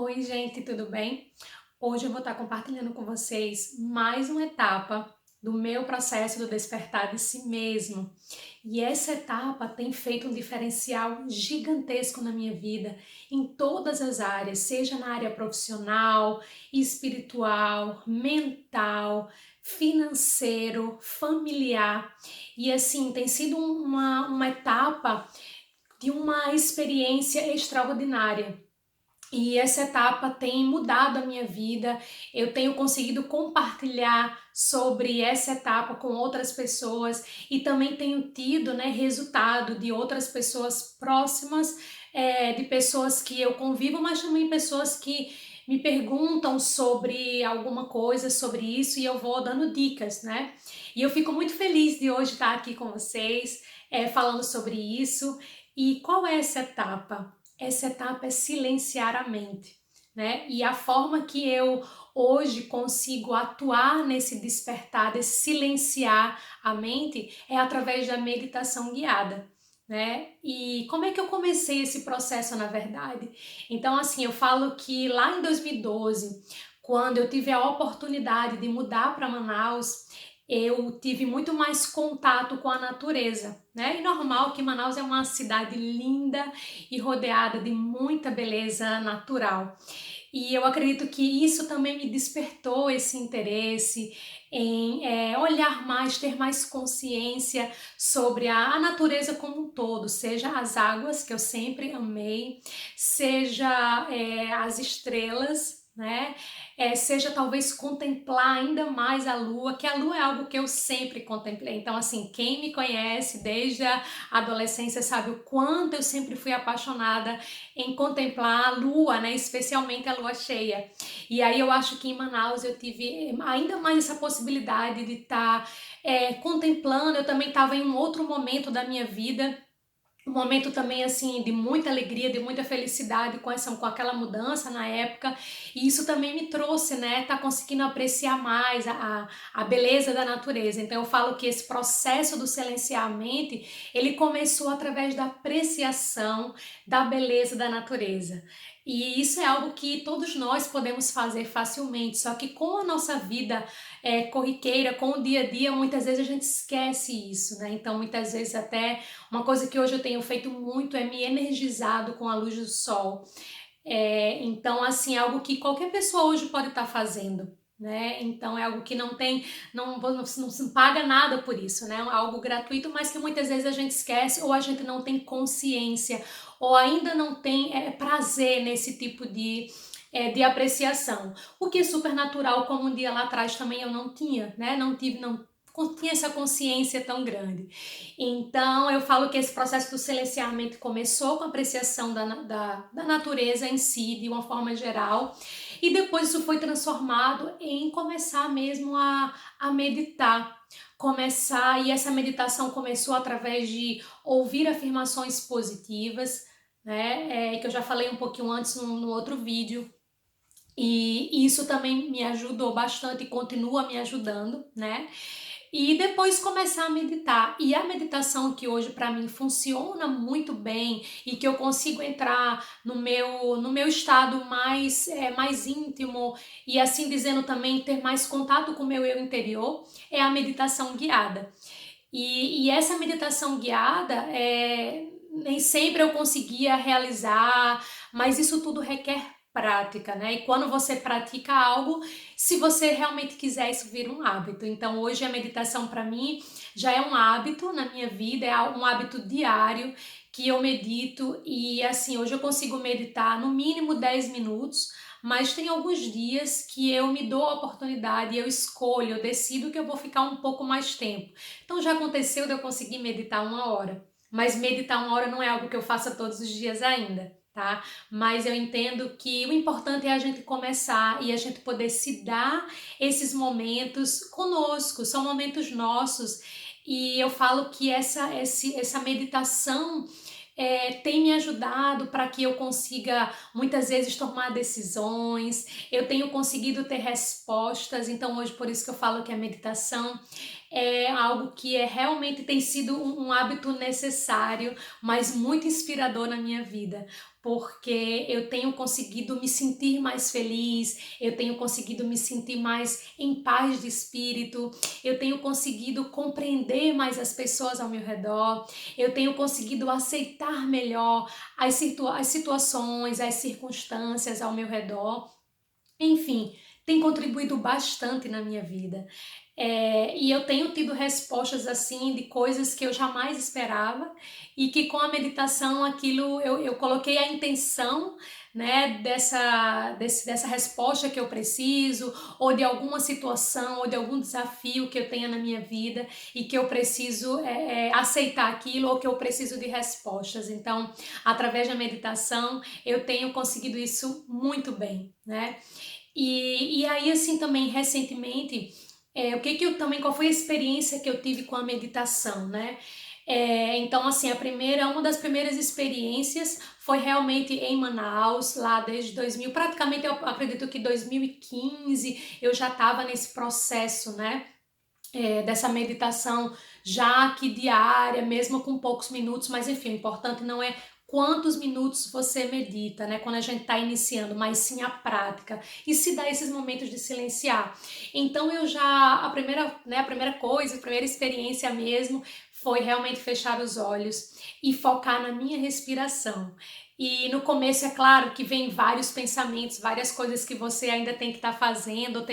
Oi, gente, tudo bem? Hoje eu vou estar compartilhando com vocês mais uma etapa do meu processo do despertar de si mesmo. E essa etapa tem feito um diferencial gigantesco na minha vida, em todas as áreas, seja na área profissional, espiritual, mental, financeiro, familiar. E assim, tem sido uma etapa de uma experiência extraordinária. E essa etapa tem mudado a minha vida. Eu tenho conseguido compartilhar sobre essa etapa com outras pessoas e também tenho tido, resultado de outras pessoas próximas, de pessoas que eu convivo, mas também pessoas que me perguntam sobre alguma coisa sobre isso e eu vou dando dicas, né? E eu fico muito feliz de hoje estar aqui com vocês, falando sobre isso. E qual é essa etapa? Essa etapa é silenciar a mente, né? E a forma que eu hoje consigo atuar nesse despertar, desse silenciar a mente, é através da meditação guiada, né? E como é que eu comecei esse processo, na verdade? Então, assim, eu falo que lá em 2012, quando eu tive a oportunidade de mudar para Manaus, eu tive muito mais contato com a natureza, né? E normal que Manaus é uma cidade linda e rodeada de muita beleza natural. E eu acredito que isso também me despertou esse interesse em olhar mais, ter mais consciência sobre a natureza como um todo, seja as águas, que eu sempre amei, seja as estrelas, né? Seja talvez contemplar ainda mais a lua, que a lua é algo que eu sempre contemplei. Então, assim, quem me conhece desde a adolescência sabe o quanto eu sempre fui apaixonada em contemplar a lua, né? Especialmente a lua cheia. E aí eu acho que em Manaus eu tive ainda mais essa possibilidade de estar contemplando. Eu também estava em um outro momento da minha vida, um momento também assim de muita alegria, de muita felicidade com aquela mudança na época, e isso também me trouxe, né, tá conseguindo apreciar mais a beleza da natureza. Então eu falo que esse processo do silenciar a mente, ele começou através da apreciação da beleza da natureza. E isso é algo que todos nós podemos fazer facilmente, só que com a nossa vida corriqueira, com o dia a dia, muitas vezes a gente esquece isso, né? Então muitas vezes até uma coisa que hoje eu tenho feito muito é me energizado com a luz do sol. Então, assim, é algo que qualquer pessoa hoje pode estar fazendo, né? Então é algo que não se paga nada por isso, né? É algo gratuito, mas que muitas vezes a gente esquece ou a gente não tem consciência ou ainda não tem prazer nesse tipo de apreciação. O que é super natural, como um dia lá atrás também eu não tinha, né? Não tinha essa consciência tão grande. Então, eu falo que esse processo do silenciamento começou com a apreciação da natureza em si, de uma forma geral, e depois isso foi transformado em começar mesmo a meditar. Começar, e essa meditação começou através de ouvir afirmações positivas, né? Que eu já falei um pouquinho antes no outro vídeo. E isso também me ajudou bastante e continua me ajudando, né? E depois começar a meditar. E a meditação que hoje para mim funciona muito bem e que eu consigo entrar no meu estado mais íntimo e assim dizendo também ter mais contato com o meu eu interior é a meditação guiada. E essa meditação guiada nem sempre eu conseguia realizar, mas isso tudo requer prática, né? E quando você pratica algo, se você realmente quiser, isso vira um hábito. Então, hoje a meditação para mim já é um hábito na minha vida, é um hábito diário que eu medito e assim, hoje eu consigo meditar no mínimo 10 minutos, mas tem alguns dias que eu me dou a oportunidade, eu escolho, eu decido que eu vou ficar um pouco mais tempo. Então já aconteceu de eu conseguir meditar 1 hora, mas meditar 1 hora não é algo que eu faça todos os dias ainda, tá? Mas eu entendo que o importante é a gente começar e a gente poder se dar esses conosco, são momentos nossos. E eu falo que essa meditação tem me ajudado para que eu consiga muitas vezes tomar decisões, eu tenho conseguido ter respostas, então hoje por isso que eu falo que a meditação é algo que realmente tem sido um hábito necessário, mas muito inspirador na minha vida, porque eu tenho conseguido me sentir mais feliz, eu tenho conseguido me sentir mais em paz de espírito, eu tenho conseguido compreender mais as pessoas ao meu redor, eu tenho conseguido aceitar melhor as situações, as circunstâncias ao meu redor. Enfim, tem contribuído bastante na minha vida. E eu tenho tido respostas assim de coisas que eu jamais esperava e que com a meditação aquilo eu coloquei a intenção, né, dessa resposta que eu preciso, ou de alguma situação, ou de algum desafio que eu tenha na minha vida e que eu preciso aceitar aquilo, ou que eu preciso de respostas. Então, através da meditação, eu tenho conseguido isso muito bem, né? E aí, assim, também, recentemente, qual foi a experiência que eu tive com a meditação, né? Então, assim, uma das primeiras experiências foi realmente em Manaus, lá desde 2000, praticamente eu acredito que 2015 eu já estava nesse processo, né? Dessa meditação já que diária, mesmo com poucos minutos, mas enfim, o importante não é quantos minutos você medita, né, quando a gente está iniciando, mas sim a prática e se dá esses momentos de silenciar. Então a primeira coisa, a primeira experiência mesmo foi realmente fechar os olhos e focar na minha respiração. E no começo, é claro que vem vários pensamentos, várias coisas que você ainda tem que estar fazendo,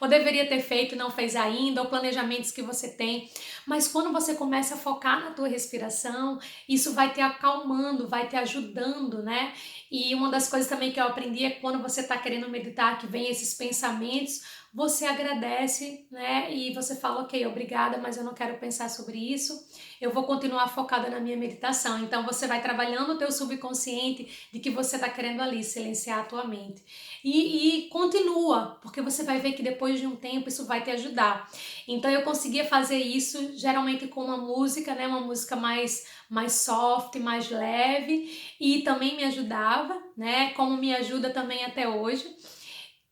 ou deveria ter feito e não fez ainda, ou planejamentos que você tem. Mas quando você começa a focar na tua respiração, isso vai te acalmando, vai te ajudando, né? E uma das coisas também que eu aprendi é que quando você está querendo meditar, que vem esses pensamentos, você agradece, né? E você fala, ok, obrigada, mas eu não quero pensar sobre isso. Eu vou continuar focada na minha meditação. Então você vai trabalhando o teu subconsciente de que você está querendo ali silenciar a tua mente. E continua, porque você vai ver que depois de um tempo isso vai te ajudar. Então eu conseguia fazer isso geralmente com uma música, né? Uma música mais soft, mais leve, e também me ajudava, né? Como me ajuda também até hoje.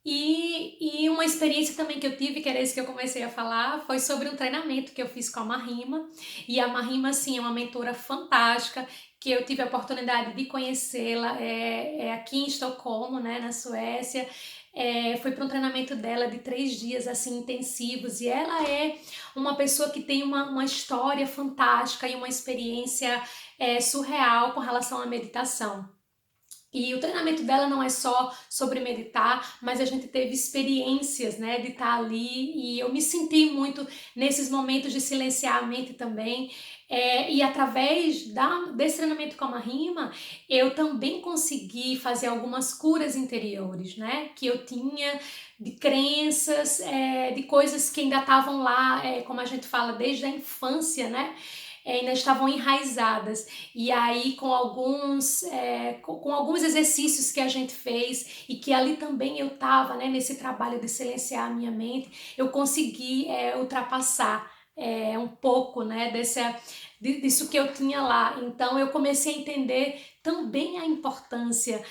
E uma experiência também que eu tive, que era isso que eu comecei a falar, foi sobre um treinamento que eu fiz com a Mahima. E a Mahima, assim, é uma mentora fantástica, que eu tive a oportunidade de conhecê-la aqui em Estocolmo, né, na Suécia. Foi para um treinamento dela de 3 dias, assim, intensivos. E ela é uma pessoa que tem uma história fantástica e uma experiência surreal com relação à meditação. E o treinamento dela não é só sobre meditar, mas a gente teve experiências, né, de estar ali, e eu me senti muito nesses momentos de silenciar a mente também. E através desse treinamento com a Mahima, eu também consegui fazer algumas curas interiores, né, que eu tinha de crenças, de coisas que ainda estavam lá, como a gente fala, desde a infância, né, ainda estavam enraizadas. E aí, com alguns exercícios que a gente fez e que ali também eu estava, né, nesse trabalho de silenciar a minha mente, eu consegui ultrapassar um pouco, né, disso que eu tinha lá. Então eu comecei a entender também a importância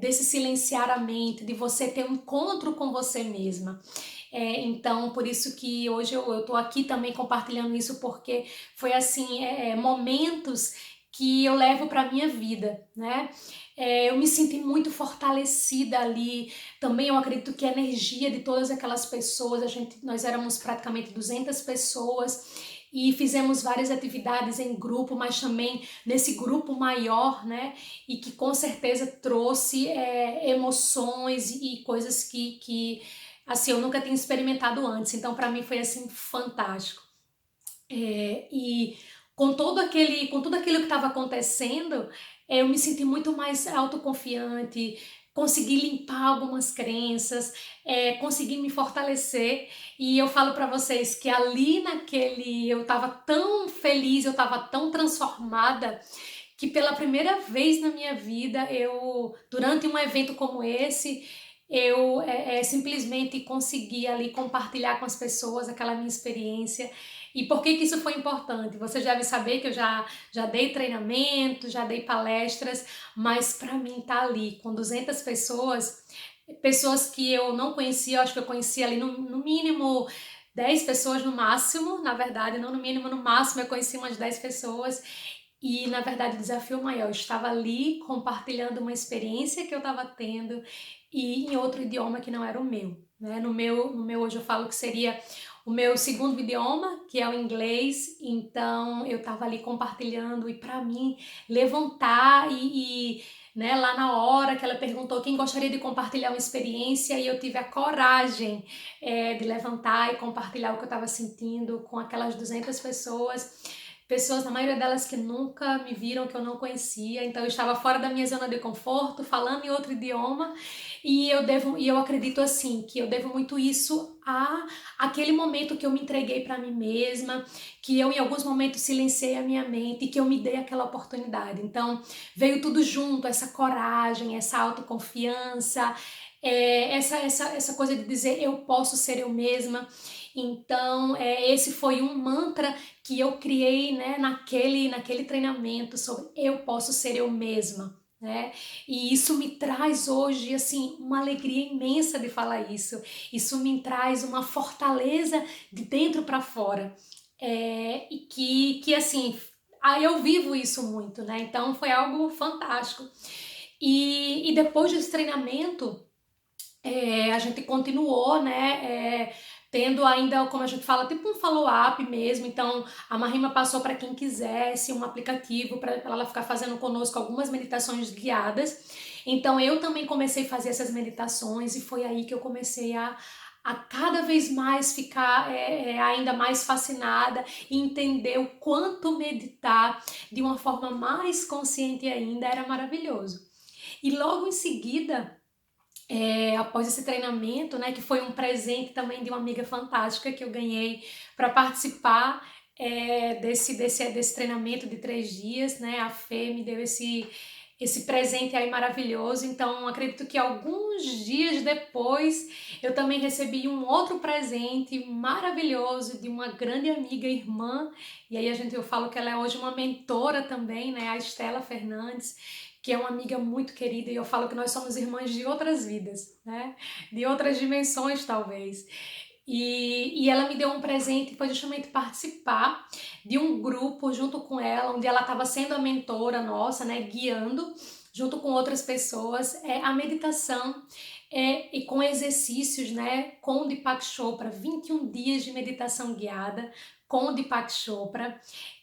desse silenciar a mente, de você ter um encontro com você mesma. Então, por isso que hoje eu tô aqui também compartilhando isso, porque foi assim, momentos que eu levo para minha vida, né? Eu me senti muito fortalecida ali. Também eu acredito que a energia de todas aquelas pessoas, nós éramos praticamente 200 pessoas e fizemos várias atividades em grupo, mas também nesse grupo maior, né? E que com certeza trouxe emoções e coisas que assim, eu nunca tinha experimentado antes, então para mim foi assim fantástico. E com tudo aquilo que estava acontecendo, eu me senti muito mais autoconfiante, consegui limpar algumas crenças, consegui me fortalecer. E eu falo para vocês que ali eu estava tão feliz, eu estava tão transformada, que pela primeira vez na minha vida, durante um evento como esse, eu simplesmente consegui ali compartilhar com as pessoas aquela minha experiência. E por que isso foi importante? Você já deve saber que eu já dei treinamento, já dei palestras, mas para mim estar ali com 200 pessoas, pessoas que eu não conhecia, eu acho que eu conhecia ali no mínimo 10 pessoas no máximo, na verdade, não no mínimo, no máximo eu conheci umas 10 pessoas e, na verdade, o desafio maior, eu estava ali compartilhando uma experiência que eu estava tendo e em outro idioma que não era o meu, né? No meu hoje eu falo que seria o meu segundo idioma, que é o inglês, então eu estava ali compartilhando e para mim levantar né, lá na hora que ela perguntou quem gostaria de compartilhar uma experiência e eu tive a coragem de levantar e compartilhar o que eu estava sentindo com aquelas 200 pessoas. Pessoas, na maioria delas que nunca me viram, que eu não conhecia, então eu estava fora da minha zona de conforto, falando em outro idioma, e eu acredito assim, que eu devo muito isso a aquele momento que eu me entreguei para mim mesma, que eu em alguns momentos silenciei a minha mente e que eu me dei aquela oportunidade. Então, veio tudo junto, essa coragem, essa autoconfiança, essa coisa de dizer eu posso ser eu mesma. Então, esse foi um mantra que eu criei, né, naquele treinamento sobre eu posso ser eu mesma, né? E isso me traz hoje, assim, uma alegria imensa de falar isso. Isso me traz uma fortaleza de dentro para fora. E que assim, eu vivo isso muito, né? Então foi algo fantástico. E depois desse treinamento, a gente continuou, né, tendo ainda, como a gente fala, tipo um follow-up mesmo. Então, a Mahima passou para quem quisesse um aplicativo para ela ficar fazendo conosco algumas meditações guiadas. Então, eu também comecei a fazer essas meditações e foi aí que eu comecei a cada vez mais ficar ainda mais fascinada e entender o quanto meditar de uma forma mais consciente ainda era maravilhoso. E logo em seguida, após esse treinamento, né, que foi um presente também de uma amiga fantástica que eu ganhei para participar desse treinamento de 3 dias, né, a Fê me deu esse presente aí maravilhoso. Então, acredito que alguns dias depois eu também recebi um outro presente maravilhoso de uma grande amiga, irmã, e aí eu falo que ela é hoje uma mentora também, né, a Estela Fernandes, que é uma amiga muito querida, e eu falo que nós somos irmãs de outras vidas, né? De outras dimensões, talvez. E ela me deu um presente, foi justamente participar de um grupo junto com ela, onde ela estava sendo a mentora nossa, né? Guiando, junto com outras pessoas, a meditação e com exercícios, né? Com o Deepak Chopra, 21 dias de meditação guiada com o Deepak Chopra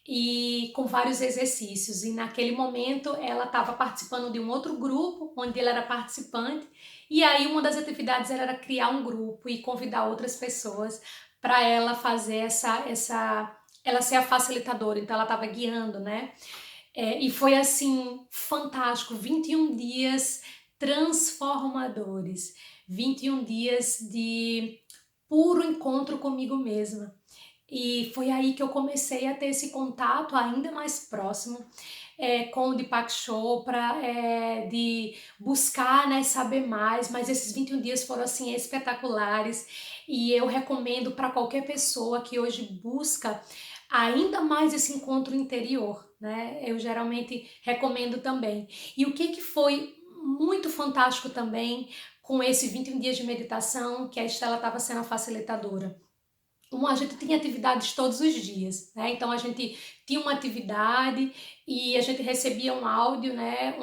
e com vários exercícios. E naquele momento ela estava participando de um outro grupo, onde ela era participante, e aí uma das atividades era criar um grupo e convidar outras pessoas para ela fazer ela ser a facilitadora, então ela estava guiando, né? E foi assim, fantástico, 21 dias transformadores, 21 dias de puro encontro comigo mesma. E foi aí que eu comecei a ter esse contato ainda mais próximo com o Deepak Chopra, de buscar, né, saber mais, mas esses 21 dias foram assim espetaculares e eu recomendo para qualquer pessoa que hoje busca ainda mais esse encontro interior, né? Eu geralmente recomendo também. E o que foi muito fantástico também com esse 21 dias de meditação, que a Estela estava sendo a facilitadora. A gente tinha atividades todos os dias, né? Então a gente tinha uma atividade e a gente recebia um áudio, né?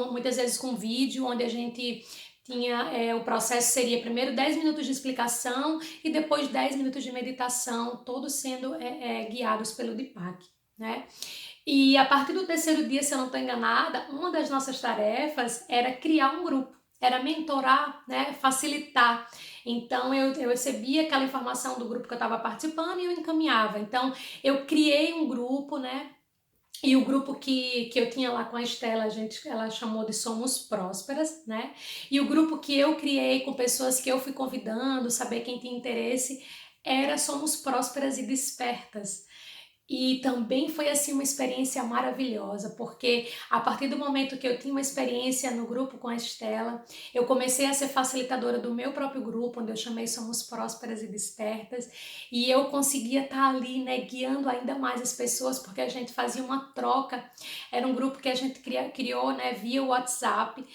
Muitas vezes com vídeo, onde a gente tinha o processo seria primeiro 10 minutos de explicação e depois 10 minutos de meditação, todos sendo guiados pelo Deepak, né? E a partir do terceiro dia, se eu não estou enganada, uma das nossas tarefas era criar um grupo, era mentorar, né, facilitar. Então eu recebia aquela informação do grupo que eu estava participando e eu encaminhava. Então eu criei um grupo, né? E o grupo que eu tinha lá com a Estela, ela chamou de Somos Prósperas, né? E o grupo que eu criei com pessoas que eu fui convidando, saber quem tinha interesse, era Somos Prósperas e Despertas. E também foi assim uma experiência maravilhosa, porque a partir do momento que eu tinha uma experiência no grupo com a Estela, eu comecei a ser facilitadora do meu próprio grupo, onde eu chamei Somos Prósperas e Despertas, e eu conseguia estar ali, né, guiando ainda mais as pessoas, porque a gente fazia uma troca. Era um grupo que a gente criou, né, via WhatsApp,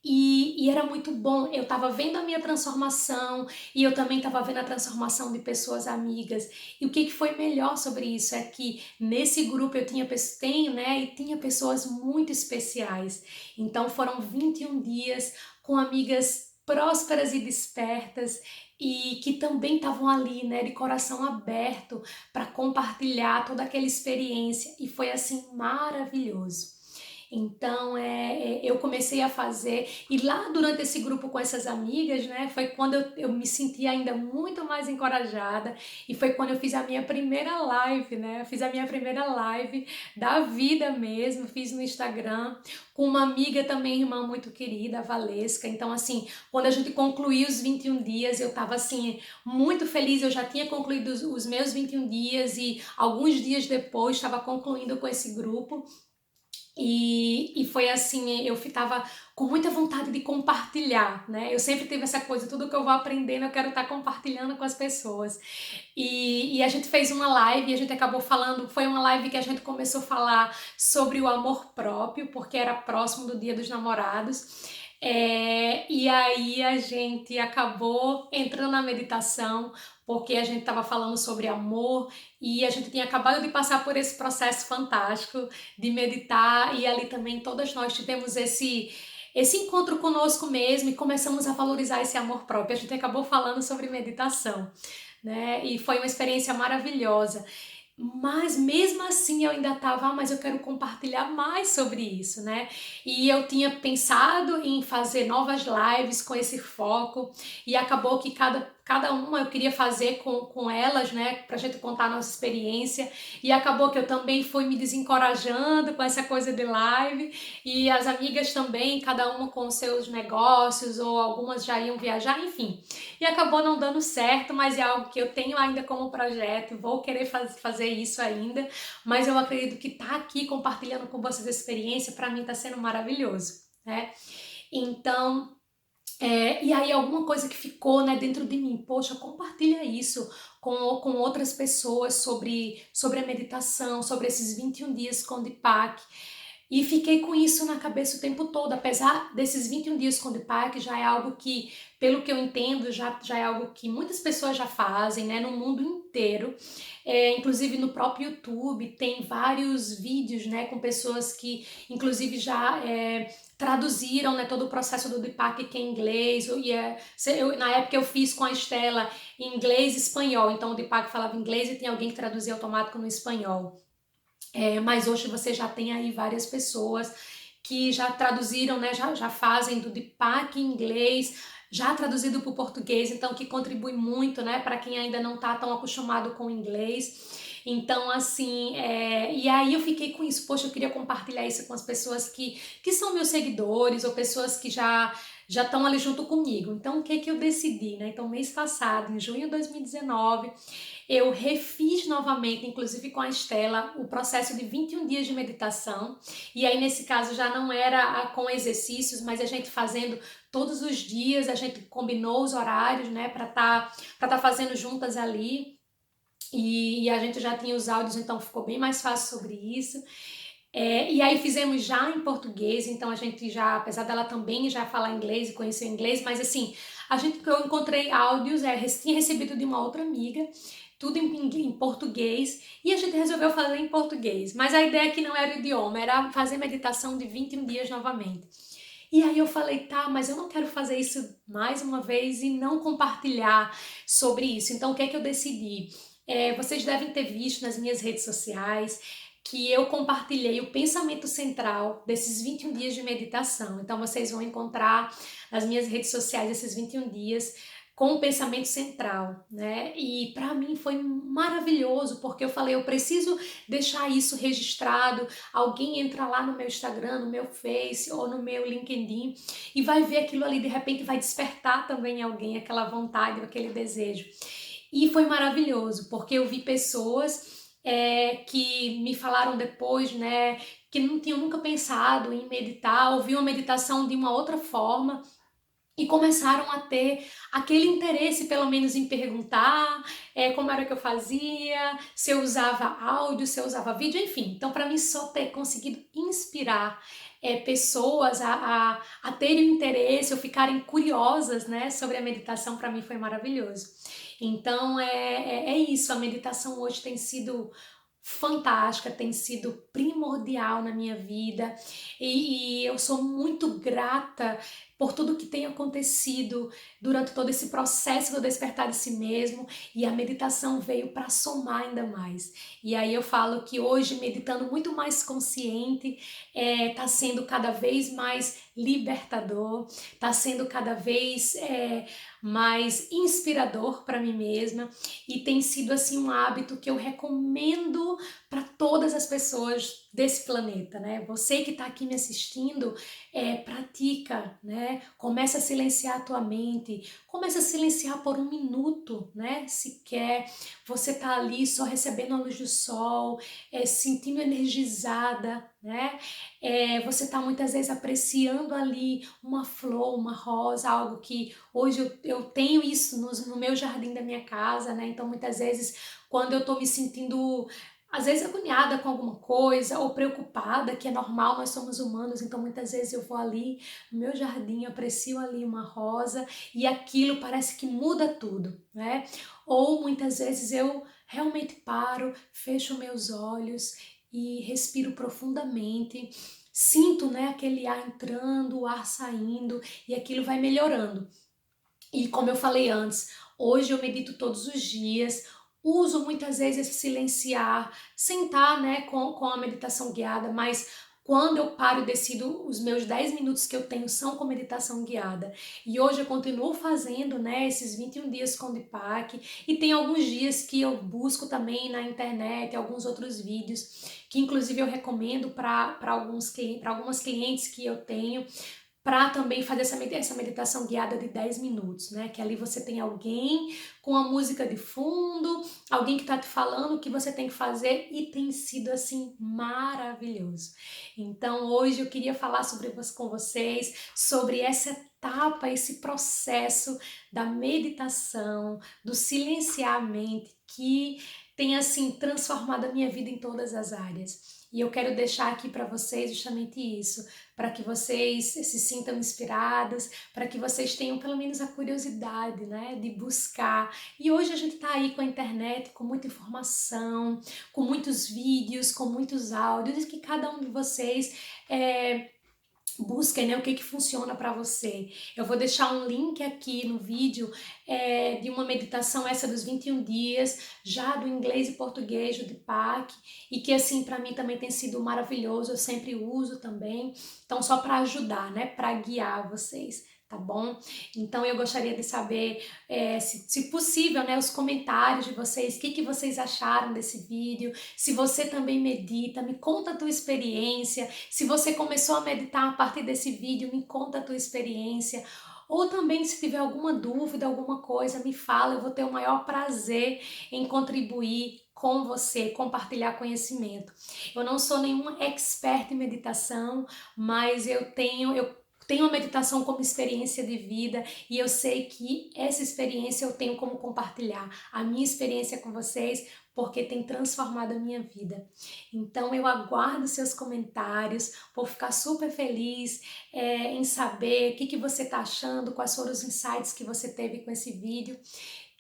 E era muito bom, eu estava vendo a minha transformação e eu também estava vendo a transformação de pessoas amigas. E o que foi melhor sobre isso é que nesse grupo eu tenho, né, e tinha pessoas muito especiais. Então foram 21 dias com amigas prósperas e despertas e que também estavam ali, né, de coração aberto para compartilhar toda aquela experiência e foi assim maravilhoso. Então, eu comecei a fazer, e lá durante esse grupo com essas amigas, né, foi quando eu me senti ainda muito mais encorajada, e foi quando eu fiz a minha primeira live, né, eu fiz a minha primeira live da vida mesmo, fiz no Instagram, com uma amiga também, irmã muito querida, a Valesca. Então, assim, quando a gente concluiu os 21 dias, eu tava, assim, muito feliz, eu já tinha concluído os meus 21 dias, e alguns dias depois estava concluindo com esse grupo, e foi assim, eu ficava com muita vontade de compartilhar, né? Eu sempre tive essa coisa, tudo que eu vou aprendendo eu quero estar compartilhando com as pessoas. E a gente fez uma live e a gente acabou falando, foi uma live que a gente começou a falar sobre o amor próprio, porque era próximo do Dia dos Namorados. E aí a gente acabou entrando na meditação, porque a gente estava falando sobre amor e a gente tinha acabado de passar por esse processo fantástico de meditar, e ali também todas nós tivemos esse encontro conosco mesmo e começamos a valorizar esse amor próprio. A gente acabou falando sobre meditação, né? E foi uma experiência maravilhosa. Mas mesmo assim eu ainda estava, mas eu quero compartilhar mais sobre isso, né? E eu tinha pensado em fazer novas lives com esse foco, e acabou que cada uma eu queria fazer com elas, né? Pra gente contar a nossa experiência. E acabou que eu também fui me desencorajando com essa coisa de live, e as amigas também, cada uma com os seus negócios, ou algumas já iam viajar, enfim. E acabou não dando certo, mas é algo que eu tenho ainda como projeto, vou querer fazer isso ainda, mas eu acredito que estar aqui compartilhando com vocês a experiência, para mim está sendo maravilhoso, né? Então, e aí alguma coisa que ficou, né, dentro de mim, poxa, compartilha isso com outras pessoas sobre a meditação, sobre esses 21 dias com Deepak. E fiquei com isso na cabeça o tempo todo, apesar desses 21 dias com o Deepak, já é algo que, pelo que eu entendo, já é algo que muitas pessoas já fazem, né, no mundo inteiro. Inclusive no próprio YouTube tem vários vídeos, né, com pessoas que, inclusive, já traduziram, né, todo o processo do Deepak, que é em inglês. Na época eu fiz com a Estela em inglês e espanhol, então o Deepak falava inglês e tem alguém que traduzia automático no espanhol. Mas hoje você já tem aí várias pessoas que já traduziram, né, já fazem do Deepak em inglês, já traduzido para o português, então que contribui muito, né, para quem ainda não está tão acostumado com o inglês. Então, assim, e aí eu fiquei com isso, poxa, eu queria compartilhar isso com as pessoas que são meus seguidores, ou pessoas que já estão ali junto comigo. Então, o que que eu decidi, né? Então, mês passado, em junho de 2019, eu refiz novamente, inclusive com a Estela, o processo de 21 dias de meditação. E aí, nesse caso, já não era com exercícios, mas a gente fazendo todos os dias, a gente combinou os horários, né, para tá fazendo juntas ali. E a gente já tinha os áudios, então ficou bem mais fácil sobre isso. E aí fizemos já em português, então a gente já, apesar dela também já falar inglês e conhecer inglês, mas assim, eu encontrei áudios, tinha recebido de uma outra amiga, tudo em português, e a gente resolveu fazer em português. Mas a ideia aqui não era o idioma, era fazer meditação de 21 dias novamente. E aí eu falei, tá, mas eu não quero fazer isso mais uma vez e não compartilhar sobre isso. Então o que é que eu decidi? Vocês devem ter visto nas minhas redes sociais que eu compartilhei o pensamento central desses 21 dias de meditação. Então vocês vão encontrar nas minhas redes sociais esses 21 dias com o pensamento central, né? E para mim foi maravilhoso, porque eu falei, eu preciso deixar isso registrado. Alguém entra lá no meu Instagram, no meu Face ou no meu LinkedIn e vai ver aquilo ali, de repente vai despertar também em alguém aquela vontade, aquele desejo. E foi maravilhoso, porque eu vi pessoas que me falaram depois, né, que não tinham nunca pensado em meditar, ouviam a meditação de uma outra forma e começaram a ter aquele interesse, pelo menos, em perguntar como era que eu fazia, se eu usava áudio, se eu usava vídeo, enfim. Então, para mim, só ter conseguido inspirar pessoas a terem interesse ou ficarem curiosas, né, sobre a meditação, para mim foi maravilhoso. Então é isso, a meditação hoje tem sido fantástica, tem sido primordial na minha vida e eu sou muito grata por tudo que tem acontecido durante todo esse processo do despertar de si mesmo, e a meditação veio para somar ainda mais. E aí eu falo que hoje, meditando muito mais consciente, tá sendo cada vez mais libertador, tá sendo cada vez mais inspirador para mim mesma, e tem sido assim um hábito que eu recomendo para todas as pessoas desse planeta, né? Você que está aqui me assistindo, pratica, né? Começa a silenciar a tua mente, começa a silenciar por 1 minuto, né? Se quer, você tá ali só recebendo a luz do sol, sentindo energizada, né? Você tá muitas vezes apreciando ali uma flor, uma rosa, algo que hoje eu tenho isso no meu jardim da minha casa, né? Então muitas vezes quando eu tô me sentindo às vezes agoniada com alguma coisa ou preocupada, que é normal, nós somos humanos, então muitas vezes eu vou ali no meu jardim, aprecio ali uma rosa e aquilo parece que muda tudo, né? Ou muitas vezes eu realmente paro, fecho meus olhos e respiro profundamente, sinto, né, aquele ar entrando, o ar saindo, e aquilo vai melhorando. E como eu falei antes, hoje eu medito todos os dias, uso muitas vezes esse silenciar, sentar, né, com a meditação guiada, mas quando eu paro e decido, os meus 10 minutos que eu tenho são com meditação guiada. E hoje eu continuo fazendo, né, esses 21 dias com Deepak, e tem alguns dias que eu busco também na internet, alguns outros vídeos, que inclusive eu recomendo para algumas clientes que eu tenho, para também fazer essa meditação guiada de 10 minutos, né? Que ali você tem alguém com a música de fundo, alguém que tá te falando o que você tem que fazer, e tem sido assim maravilhoso. Então hoje eu queria falar com vocês sobre essa etapa, esse processo da meditação, do silenciar a mente, que tem assim transformado a minha vida em todas as áreas. E eu quero deixar aqui para vocês justamente isso, para que vocês se sintam inspirados, para que vocês tenham pelo menos a curiosidade, né, de buscar. E hoje a gente está aí com a internet, com muita informação, com muitos vídeos, com muitos áudios, e que cada um de vocês busquem, né, o que funciona para você. Eu vou deixar um link aqui no vídeo de uma meditação, essa dos 21 dias, já do inglês e português, do Deepak, e que assim para mim também tem sido maravilhoso, eu sempre uso também, então só para ajudar, né, para guiar vocês. Tá bom? Então eu gostaria de saber, se possível, né, os comentários de vocês, o que vocês acharam desse vídeo, se você também medita, me conta a tua experiência, se você começou a meditar a partir desse vídeo, me conta a tua experiência. Ou também, se tiver alguma dúvida, alguma coisa, me fala, eu vou ter o maior prazer em contribuir com você, compartilhar conhecimento. Eu não sou nenhuma expert em meditação, mas eu tenho a meditação como experiência de vida, e eu sei que essa experiência eu tenho como compartilhar a minha experiência com vocês, porque tem transformado a minha vida. Então eu aguardo seus comentários, vou ficar super feliz em saber o que você está achando, quais foram os insights que você teve com esse vídeo.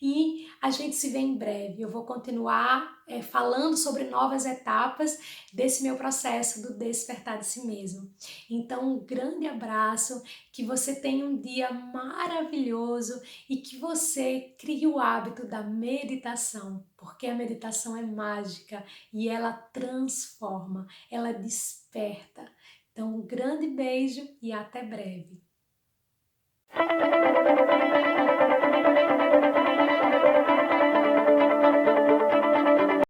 E a gente se vê em breve. Eu vou continuar falando sobre novas etapas desse meu processo do despertar de si mesmo. Então, um grande abraço, que você tenha um dia maravilhoso e que você crie o hábito da meditação, porque a meditação é mágica e ela transforma, ela desperta. Então, um grande beijo e até breve.